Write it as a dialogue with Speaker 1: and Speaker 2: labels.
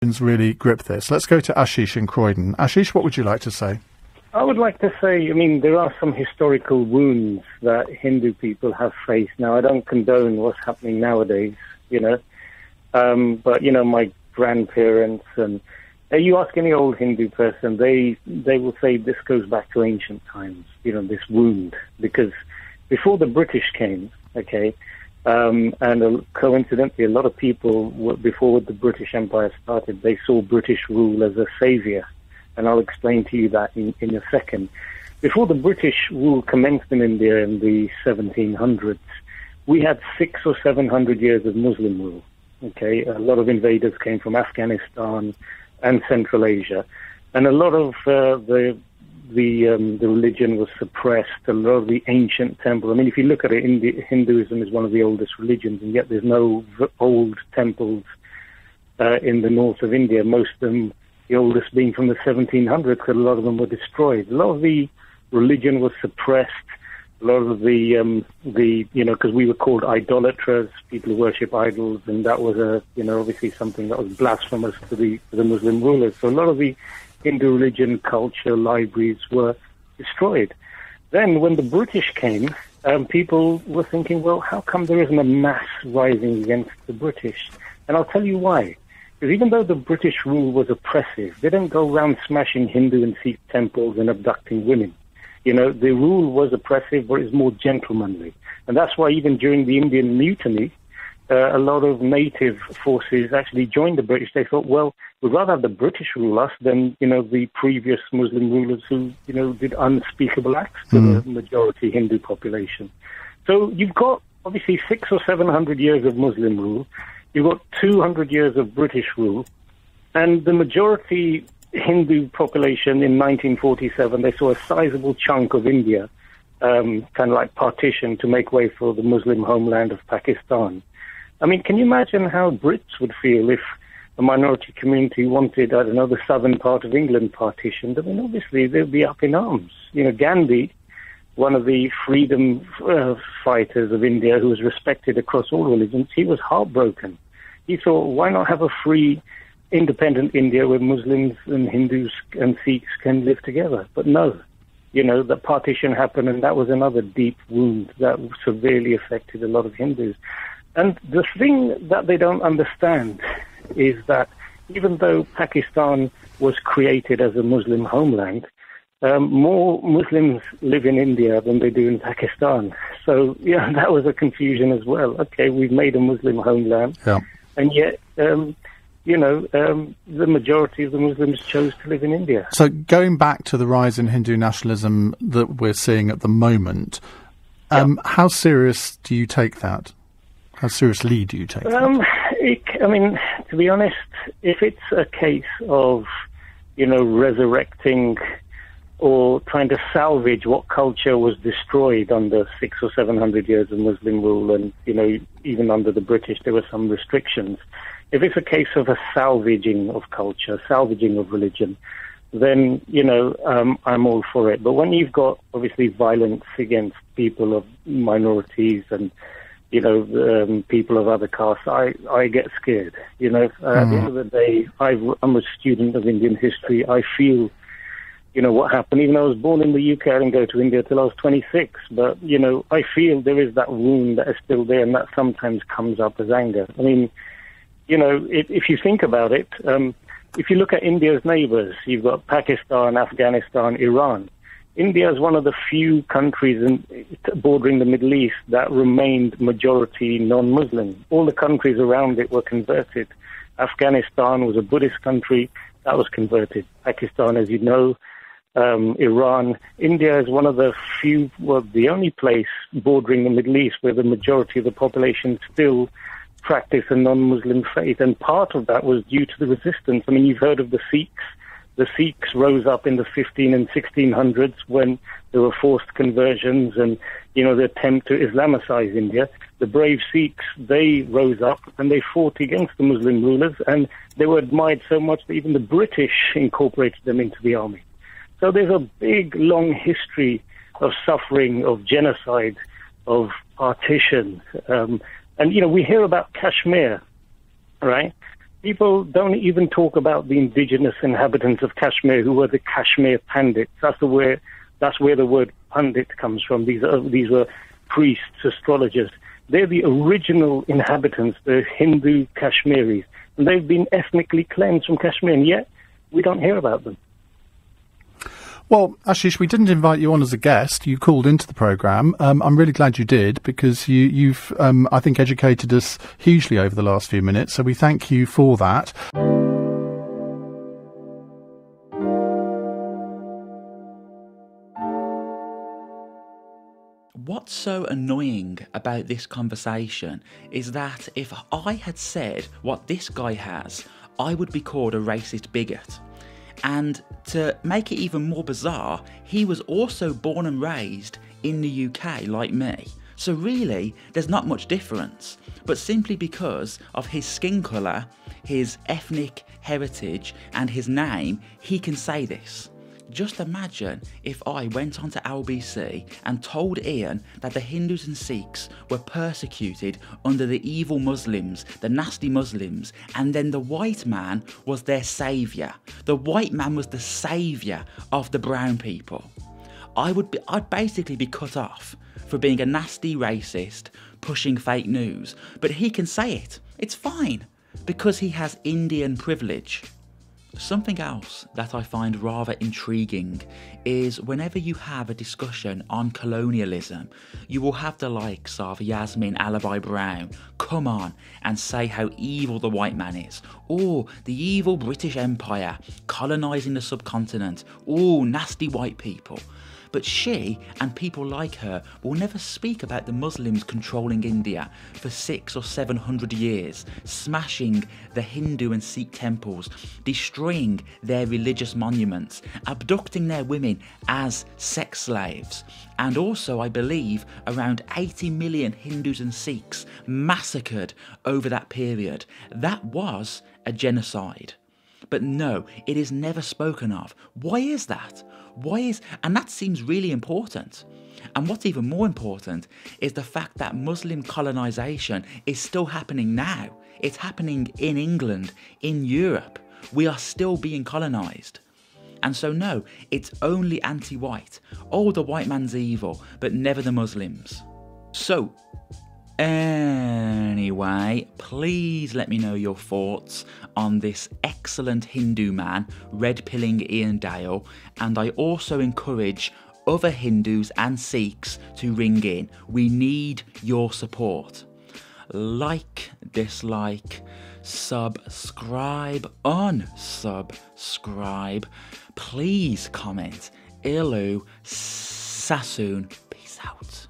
Speaker 1: religions really grip this. Let's go to Ashish in Croydon. Ashish, what would you like to say?
Speaker 2: I would like to say, I mean, there are some historical wounds that Hindu people have faced. Now, I don't condone what's happening nowadays, but, my grandparents and you ask any old Hindu person, they will say this goes back to ancient times, this wound, because before the British came, coincidentally, a lot of people, before the British Empire started, they saw British rule as a savior. And I'll explain to you that in a second. Before the British rule commenced in India in the 1700s, we had 600 or 700 years of Muslim rule. A lot of invaders came from Afghanistan and Central Asia, and a lot of the religion was suppressed. A lot of the ancient temples. I mean, if you look at it, Hinduism is one of the oldest religions, and yet there's no old temples in the north of India. Most of them, the oldest being from the 1700s, because a lot of them were destroyed. A lot of the religion was suppressed. A lot of because we were called idolaters, people who worship idols, and that was obviously something that was blasphemous to the Muslim rulers. So a lot of the Hindu religion, culture, libraries were destroyed. Then when the British came, people were thinking, well, how come there isn't a mass rising against the British? And I'll tell you why. Because even though the British rule was oppressive, they didn't go around smashing Hindu and Sikh temples and abducting women. The rule was oppressive, but it was more gentlemanly. And that's why even during the Indian Mutiny, a lot of native forces actually joined the British. They thought, well, we'd rather have the British rule us than, the previous Muslim rulers who, did unspeakable acts to the majority Hindu population. So you've got, obviously, 600 or 700 years of Muslim rule. You've got 200 years of British rule. And the majority Hindu population in 1947, they saw a sizable chunk of India kind of like partition to make way for the Muslim homeland of Pakistan. I mean, can you imagine how Brits would feel if a minority community wanted, the southern part of England partitioned? I mean, obviously, they'd be up in arms. Gandhi, one of the freedom fighters of India who was respected across all religions, he was heartbroken. He thought, why not have a free, independent India where Muslims and Hindus and Sikhs can live together? But no, the partition happened, and that was another deep wound that severely affected a lot of Hindus. And the thing that they don't understand is that even though Pakistan was created as a Muslim homeland, more Muslims live in India than they do in Pakistan. So, that was a confusion as well. Okay, we've made a Muslim homeland, and yet, the majority of the Muslims chose to live in India.
Speaker 1: So going back to the rise in Hindu nationalism that we're seeing at the moment, how serious do you take that? How seriously do you take that?
Speaker 2: I mean, to be honest, if it's a case of, resurrecting or trying to salvage what culture was destroyed under 600 or 700 years of Muslim rule, and, even under the British, there were some restrictions. If it's a case of a salvaging of culture, salvaging of religion, then, I'm all for it. But when you've got, obviously, violence against people of minorities and, people of other castes, I get scared. At the end of the day, I'm a student of Indian history. I feel, what happened. Even though I was born in the UK, I didn't go to India till I was 26. But, I feel there is that wound that is still there, and that sometimes comes up as anger. I mean, if you think about it, if you look at India's neighbors, you've got Pakistan, Afghanistan, Iran. India is one of the few countries bordering the Middle East that remained majority non-Muslim. All the countries around it were converted. Afghanistan was a Buddhist country that was converted. Pakistan, as you know, Iran. India is one of the few, the only place bordering the Middle East where the majority of the population still practice a non-Muslim faith, and part of that was due to the resistance. I mean, you've heard of the Sikhs. The Sikhs rose up in the 15 and 1600s when there were forced conversions and, the attempt to Islamicize India. The brave Sikhs, they rose up and they fought against the Muslim rulers, and they were admired so much that even the British incorporated them into the army. So there's a big, long history of suffering, of genocide, of partition. And, we hear about Kashmir, right? People don't even talk about the indigenous inhabitants of Kashmir, who were the Kashmir Pandits. That's where the word Pandit comes from. These were priests, astrologers. They're the original inhabitants, the Hindu Kashmiris. And they've been ethnically cleansed from Kashmir, and yet we don't hear about them.
Speaker 1: Well, Ashish, we didn't invite you on as a guest. You called into the programme. I'm really glad you did, because you've, I think, educated us hugely over the last few minutes. So we thank you for that.
Speaker 3: What's so annoying about this conversation is that if I had said what this guy has, I would be called a racist bigot. And to make it even more bizarre, he was also born and raised in the UK like me. So really, there's not much difference. But simply because of his skin colour, his ethnic heritage and his name, he can say this. Just imagine if I went onto LBC and told Ian that the Hindus and Sikhs were persecuted under the evil Muslims, the nasty Muslims, and then the white man was their saviour. The white man was the saviour of the brown people. I'd basically be cut off for being a nasty racist, pushing fake news. But he can say it. It's fine, because he has Indian privilege. Something else that I find rather intriguing is whenever you have a discussion on colonialism, you will have the likes of Yasmin Alibi Brown come on and say how evil the white man is, or the evil British Empire colonising the subcontinent, or nasty white people. But she and people like her will never speak about the Muslims controlling India for 600 or 700 years, smashing the Hindu and Sikh temples, destroying their religious monuments, abducting their women as sex slaves, and also, I believe, around 80 million Hindus and Sikhs massacred over that period. That was a genocide. But no, it is never spoken of. Why is that? And that seems really important. And what's even more important is the fact that Muslim colonisation is still happening now. It's happening in England, in Europe. We are still being colonised. And so no, it's only anti-white. Oh, the white man's evil, but never the Muslims. So, anyway, please let me know your thoughts on this excellent Hindu man, red-pilling Ian Dale, and I also encourage other Hindus and Sikhs to ring in. We need your support. Like, dislike, subscribe, unsubscribe, please comment. Ilu Sassoon. Peace out.